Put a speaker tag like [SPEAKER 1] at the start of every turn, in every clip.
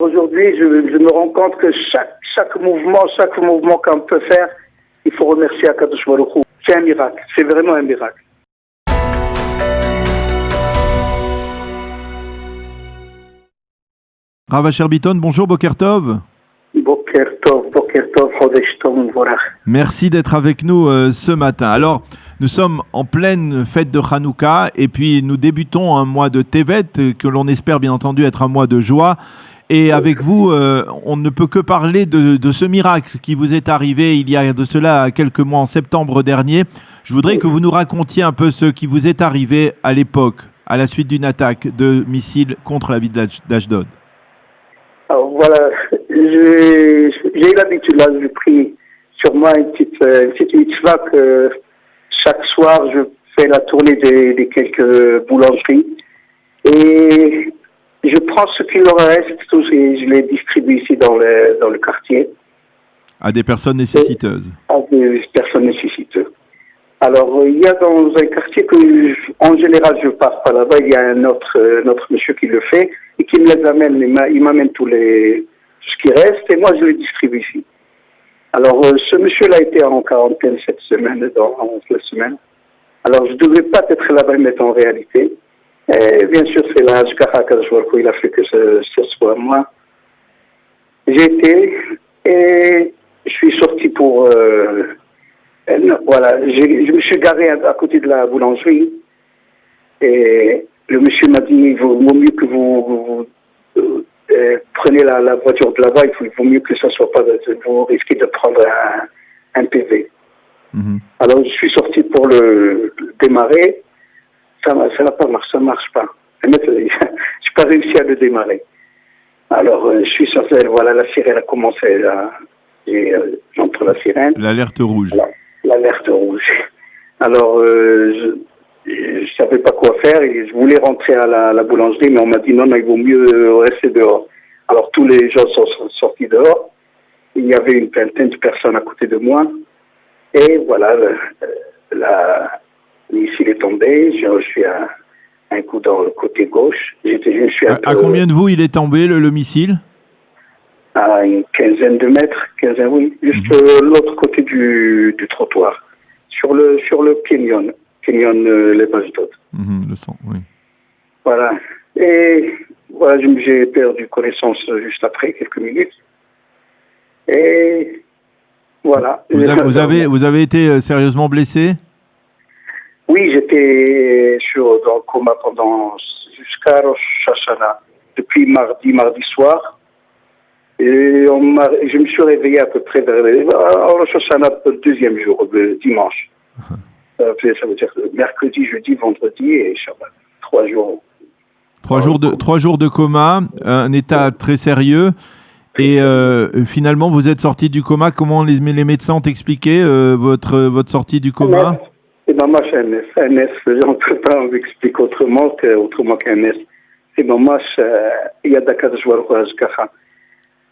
[SPEAKER 1] Aujourd'hui, je me rends compte que chaque mouvement qu'on peut faire, il faut remercier Akadosh Baruch Hu. C'est un miracle, c'est vraiment un miracle.
[SPEAKER 2] Rav Asher Bitton, bonjour, Boker Tov.
[SPEAKER 1] Boker Tov, Chodesh Tov Uvorach.
[SPEAKER 2] Merci d'être avec nous ce matin. Alors, nous sommes en pleine fête de Hanouka et puis nous débutons un mois de Tevet que l'on espère bien entendu être un mois de joie. Et avec vous, on ne peut que parler de ce miracle qui vous est arrivé il y a de cela quelques mois en septembre dernier. Je voudrais que vous nous racontiez un peu ce qui vous est arrivé à l'époque, à la suite d'une attaque de missiles contre la ville d'Ashdod.
[SPEAKER 1] Alors voilà, j'ai eu l'habitude, là, je prie sur moi une petite mitzvah que chaque soir je fais la tournée des quelques boulangeries et je prends ce qu'il leur reste et je les distribue ici dans le quartier.
[SPEAKER 2] À des personnes nécessiteuses.
[SPEAKER 1] À des personnes nécessiteuses. Alors, il y a dans un quartier que, en général, je passe pas là-bas, il y a un autre monsieur qui le fait et qui me les amène, il m'amène tout ce qui reste et moi je le distribue ici. Alors, ce monsieur-là était en quarantaine cette semaine, dans la semaine. Alors, je ne devais pas être là-bas, mais en réalité. Et bien sûr, c'est là, il a fait que ce soit moi. J'ai été et je suis sorti pour... voilà, je me suis garé à côté de la boulangerie et le monsieur m'a dit il vaut mieux que vous prenez la voiture de là-bas, il vaut mieux que ça soit pas, vous risquez de prendre un PV. Mm-hmm. Alors je suis sorti pour le démarrer, ça n'a pas marché, ça marche pas. Je n'ai pas réussi à le démarrer. Alors je suis sorti, voilà, la sirène a commencé j'entre la sirène.
[SPEAKER 2] L'alerte rouge.
[SPEAKER 1] Alors, l'alerte rouge. Alors, je savais pas quoi faire et je voulais rentrer à la boulangerie, mais on m'a dit non, il vaut mieux rester dehors. Alors, tous les gens sont sortis dehors. Il y avait une vingtaine de personnes à côté de moi. Et voilà, l'ici est tombé. Je suis à un coup dans le côté gauche.
[SPEAKER 2] À combien de vous il est tombé, le missile?
[SPEAKER 1] À une quinzaine de mètres, oui, juste l'autre côté du trottoir, sur le canyon les Ashdod.
[SPEAKER 2] Le sang, oui.
[SPEAKER 1] Voilà. Et voilà, j'ai perdu connaissance juste après, quelques minutes. Et voilà.
[SPEAKER 2] Vous avez été sérieusement blessé?
[SPEAKER 1] Oui, j'étais dans le coma jusqu'à Rosh Hashanah, depuis mardi soir. Et je me suis réveillé à peu près vers Rosh Hashanah, le deuxième jour, le dimanche. Ça veut dire mercredi, jeudi, vendredi et Shabbat. 3 jours.
[SPEAKER 2] 3 jours de coma, un état très sérieux. Et finalement, vous êtes sorti du coma. Comment les médecins ont expliqué votre sortie du coma?
[SPEAKER 1] C'est maman un NS. On ne peut pas vous expliquer autrement qu'un NS. C'est maman, il y a Dakar Jouar Hashgacha.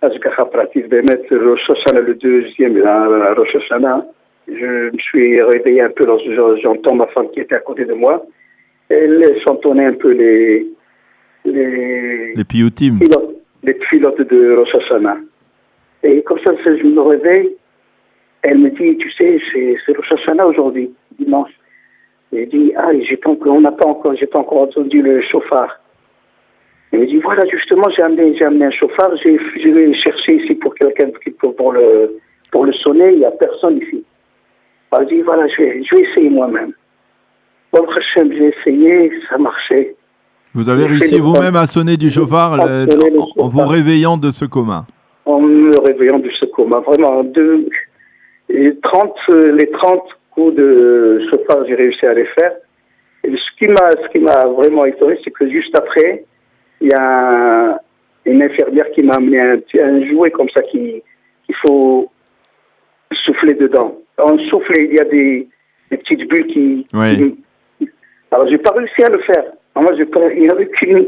[SPEAKER 1] Hashgacha pratique de mettre Rosh Hashanah, le deuxième, Rosh Hashanah. Je me suis réveillé un peu lorsque j'entends ma femme qui était à côté de moi. Elle chantonnait un peu les
[SPEAKER 2] piyutim.
[SPEAKER 1] Les pilotes de Rosh Hashanah. Et comme ça, je me réveille. Elle me dit, tu sais, c'est Rosh Hashanah aujourd'hui, dimanche. Et elle dit, j'ai pas encore entendu le chauffard. Elle me dit, voilà, justement, j'ai amené un chauffard. Je vais chercher ici pour quelqu'un pour le sonner. Il n'y a personne ici. Elle dit, voilà, je vais essayer moi-même. Bon, Hachem, j'ai essayé, ça marchait.
[SPEAKER 2] Vous avez réussi vous-même à sonner du chauffard en vous réveillant de ce coma?
[SPEAKER 1] En me réveillant de ce coma. Vraiment, les 30 coups de chauffard, j'ai réussi à les faire. Et ce qui m'a vraiment étonné, c'est que juste après, il y a une infirmière qui m'a amené un jouet comme ça qu'il faut souffler dedans. En souffler, il y a des petites bulles qui...
[SPEAKER 2] Oui.
[SPEAKER 1] Alors, j'ai pas réussi à le faire. Moi, il n'y avait aucun...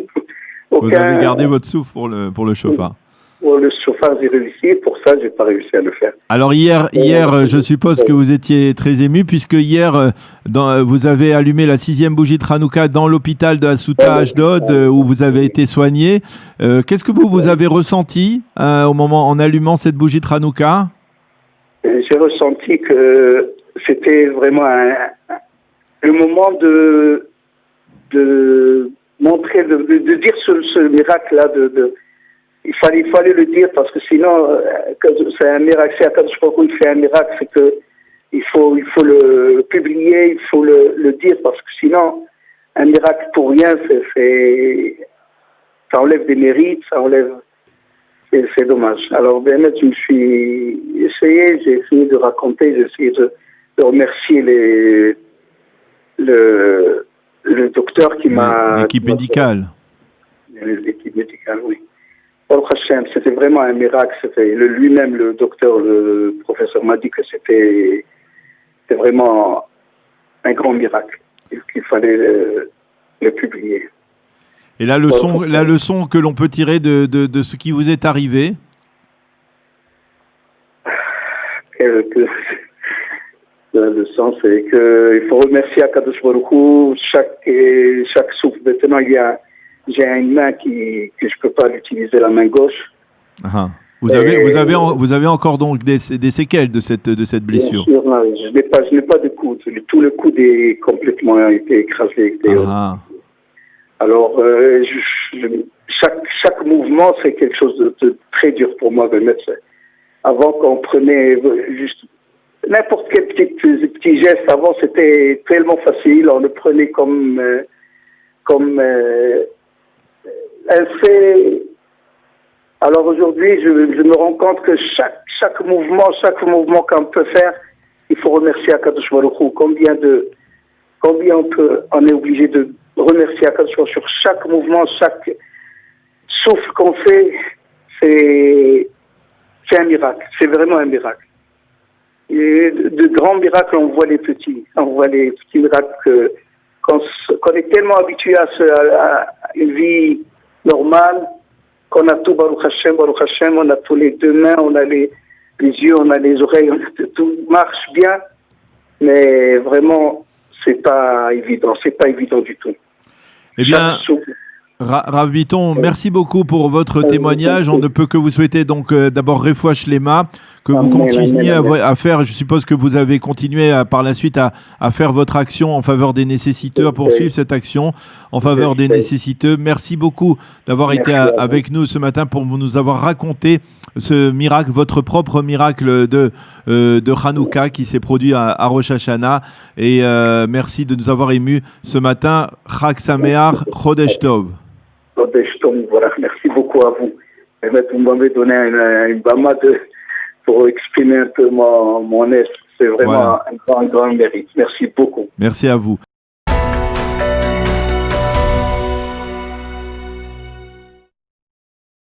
[SPEAKER 2] Vous avez gardé votre souffle pour le chauffard.
[SPEAKER 1] le chauffage est réussi. Pour ça, j'ai pas réussi à le faire.
[SPEAKER 2] Alors hier, je suppose que vous étiez très ému puisque hier, vous avez allumé la 6e bougie de Hanouka dans l'hôpital de Asouta Ashdod où vous avez été soigné. Qu'est-ce que vous avez ressenti au moment en allumant cette bougie de Hanouka?
[SPEAKER 1] J'ai ressenti que c'était vraiment le moment de montrer, de dire ce miracle-là. Il fallait le dire parce que sinon, c'est un miracle. Si Akadosh Baruch Hu fait un miracle, c'est que il faut le publier, il faut le dire parce que sinon, un miracle pour rien, ça enlève des mérites, c'est dommage. Alors, bien je me suis j'ai essayé de raconter, j'ai essayé de remercier le docteur qui m'a...
[SPEAKER 2] L'équipe médicale.
[SPEAKER 1] L'équipe médicale, oui. Baruch Hashem, c'était vraiment un miracle. Lui-même, le docteur, le professeur m'a dit que c'était vraiment un grand miracle et qu'il fallait le publier.
[SPEAKER 2] Et la leçon que l'on peut tirer de ce qui vous est arrivé?
[SPEAKER 1] La leçon, c'est qu'il faut remercier Akadosh Baruch Hu. Chaque souffle. Maintenant, j'ai une main que je peux pas l'utiliser, la main gauche.
[SPEAKER 2] Vous avez encore donc des séquelles de cette blessure?
[SPEAKER 1] Bien sûr, non, je n'ai pas de coude. Tout le coude est complètement été écrasé. Alors, chaque mouvement, c'est quelque chose de très dur pour moi de mettre. Avant qu'on prenait juste n'importe quel petit geste, avant c'était tellement facile, on le prenait comme un fait. Alors aujourd'hui, je me rends compte que chaque mouvement qu'on peut faire, il faut remercier Akadosh Baruch Hu. Combien on est obligé de remercier Akadosh Baruch Hu sur chaque mouvement, chaque souffle qu'on fait, c'est un miracle. C'est vraiment un miracle. Et de grands miracles, on voit les petits. On voit les petits miracles qu'on est tellement habitué à une vie normale, qu'on a tout, Baruch Hashem, on a tous les deux mains, on a les yeux, on a les oreilles, tout marche bien, mais vraiment, c'est pas évident du tout.
[SPEAKER 2] Eh bien, Rav Bitton, merci beaucoup pour votre témoignage. On ne peut que vous souhaiter donc d'abord Refoua Shlema, que vous continuiez à faire. Je suppose que vous avez continué par la suite à faire votre action en faveur des nécessiteux, à poursuivre cette action en faveur des nécessiteux. Merci beaucoup d'avoir été avec nous ce matin pour nous avoir raconté ce miracle, votre propre miracle de Hanouka qui s'est produit à Rosh Hashanah. Et merci de nous avoir émus ce matin. Chag Sameach, Chodesh Tov.
[SPEAKER 1] Merci beaucoup à vous. Vous m'avez donné une bama pour exprimer un peu mon est. C'est vraiment un grand mérite. Merci beaucoup.
[SPEAKER 2] Merci à vous.